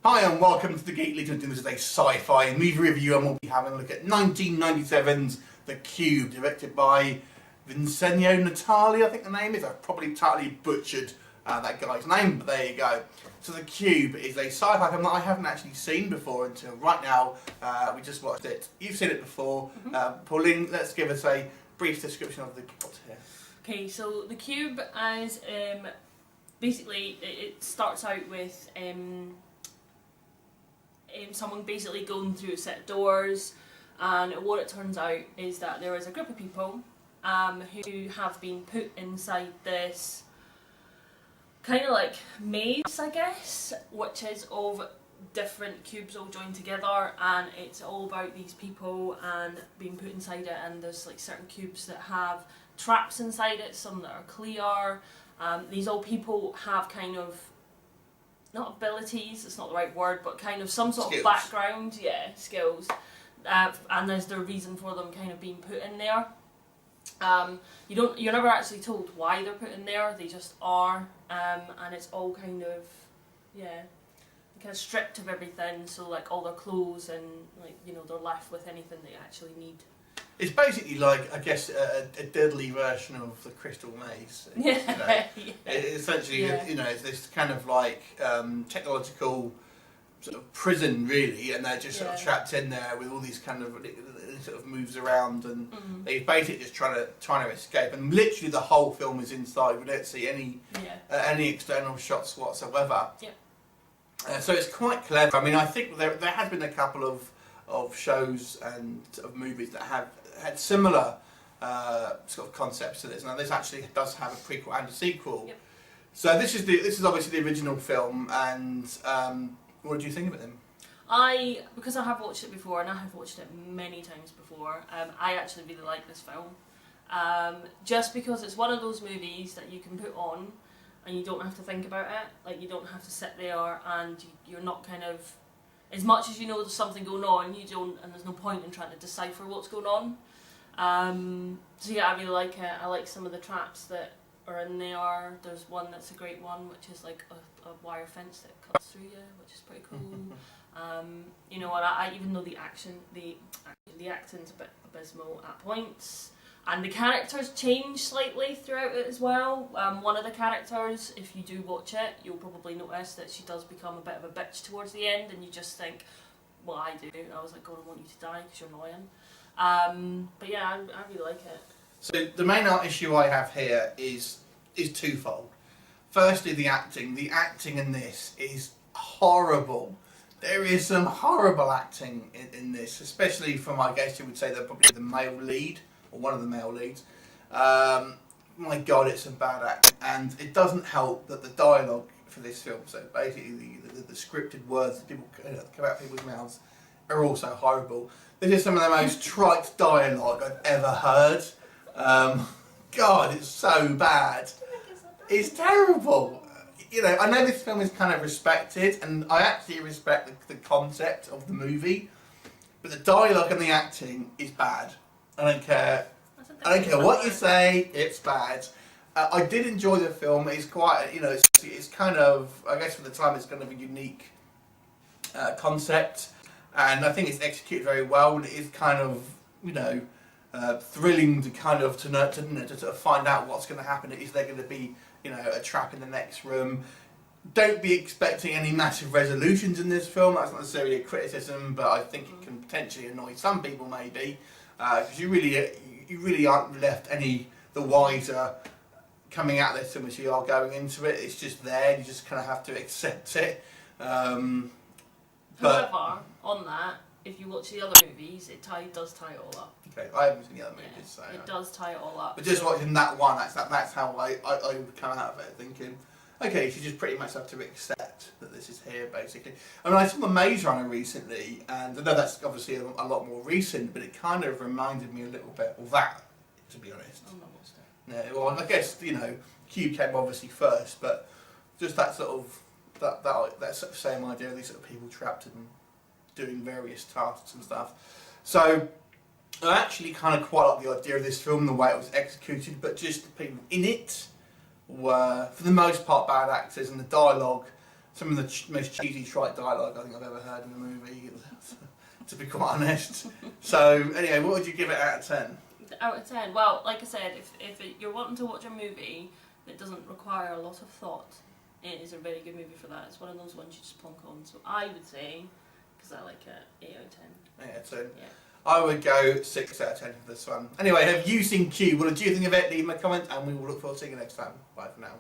Hi and welcome to the Geek Legion of Doom. This is a sci-fi movie review and we'll be having a look at 1997's The Cube, directed by Vincenzo Natali, I think the name is. I've probably totally butchered that guy's name, but there you go. So The Cube is a sci-fi film that I haven't actually seen before until right now. We just watched it. You've seen it before. Pauline, let's give us a brief description of the plot here. Okay, so The Cube is basically, it starts out with someone basically going through a set of doors, and what it turns out is that there is a group of people who have been put inside this kind of like maze, I guess, which is of different cubes all joined together, and it's all about these people and being put inside it. And there's like certain cubes that have traps inside it, some that are clear. These old people have kind of, not abilities, it's not the right word, but kind of some sort of background, skills, and there's the reason for them kind of being put in there. You're never actually told why they're put in there, they just are, and it's all kind of, kind of stripped of everything, so like all their clothes and like, you know, they're left with anything they actually need. It's basically like, I guess, a deadly version of the Crystal Maze. You know? Essentially, you know, it's this kind of like technological sort of prison, really, and they're just sort of trapped in there with all these kind of sort of moves around, and they're basically just trying to escape. And literally, the whole film is inside. We don't see any external shots whatsoever. So it's quite clever. I mean, I think there has been a couple of shows and sort of movies that have had similar sort of concepts to this. Now this actually does have a prequel and a sequel. So this is obviously the original film, and what did you think of it then? Because I have watched it before, and I have watched it many times before, I actually really like this film. Just because it's one of those movies that you can put on and you don't have to think about it. Like, you don't have to sit there and you're not kind of, as much as you know there's something going on, you don't, and there's no point in trying to decipher what's going on. So yeah, I really like it. I like some of the traps that are in there. There's one that's a great one, which is like a wire fence that cuts through you, which is pretty cool. You know, and I even though the acting's a bit abysmal at points, and the characters change slightly throughout it as well. One of the characters, if you do watch it, you'll probably notice that she does become a bit of a bitch towards the end, and you just think, well, I do. I was like, God, I want you to die because you're annoying. But yeah, I really like it. So the main issue I have here is twofold. Firstly, the acting. The acting in this is horrible. There is some horrible acting in this, especially from, I guess you would say, probably the male lead, or one of the male leads. My God, it's some bad acting, and it doesn't help that the dialogue for this film, so basically the scripted words that people come out of people's mouths, are also horrible. This is some of the most trite dialogue I've ever heard. God, it's so bad. It's terrible. You know, I know this film is kind of respected, and I actually respect the concept of the movie, but the dialogue and the acting is bad. I don't care what you say, it's bad. I did enjoy the film. It's quite, you know, it's kind of, I guess for the time, it's kind of a unique concept, and I think it's executed very well. And it is kind of, you know, thrilling to kind of to sort of find out what's going to happen. Is there going to be, you know, a trap in the next room? Don't be expecting any massive resolutions in this film. That's not necessarily a criticism, but I think it can potentially annoy some people, maybe, because you really aren't left any the wiser coming at this film as you are going into it. It's just there. You just kind of have to accept it. However, on that, if you watch the other movies, it does tie it all up. Okay, I haven't seen the other movies, so it does tie it all up. But just watching that one, that's how I come out of it thinking, okay, you just pretty much have to accept that this is here, basically. I mean, I saw the Maze Runner recently, and I know that's obviously a lot more recent, but it kind of reminded me a little bit of that, to be honest. I'm not watched it. Yeah, well, I guess, you know, Cube came obviously first, but just that sort of that sort of same idea of these sort of people trapped in doing various tasks and stuff. So I actually kind of quite like the idea of this film, the way it was executed, but just the people in it were, for the most part, bad actors, and the dialogue some of the most cheesy trite dialogue I think I've ever heard in a movie, to be quite honest. So anyway, what would you give it out of 10? Out of 10? Well, like I said, if you're wanting to watch a movie that doesn't require a lot of thought, it is a very good movie for that. It's one of those ones you just plonk on. So I would say, because I like it, 8 out of 10. 8 out of 10. Yeah. I would go 6 out of 10 for this one. Anyway, have you seen Q? What did you think of it? Leave me a comment and we will look forward to seeing you next time. Bye for now.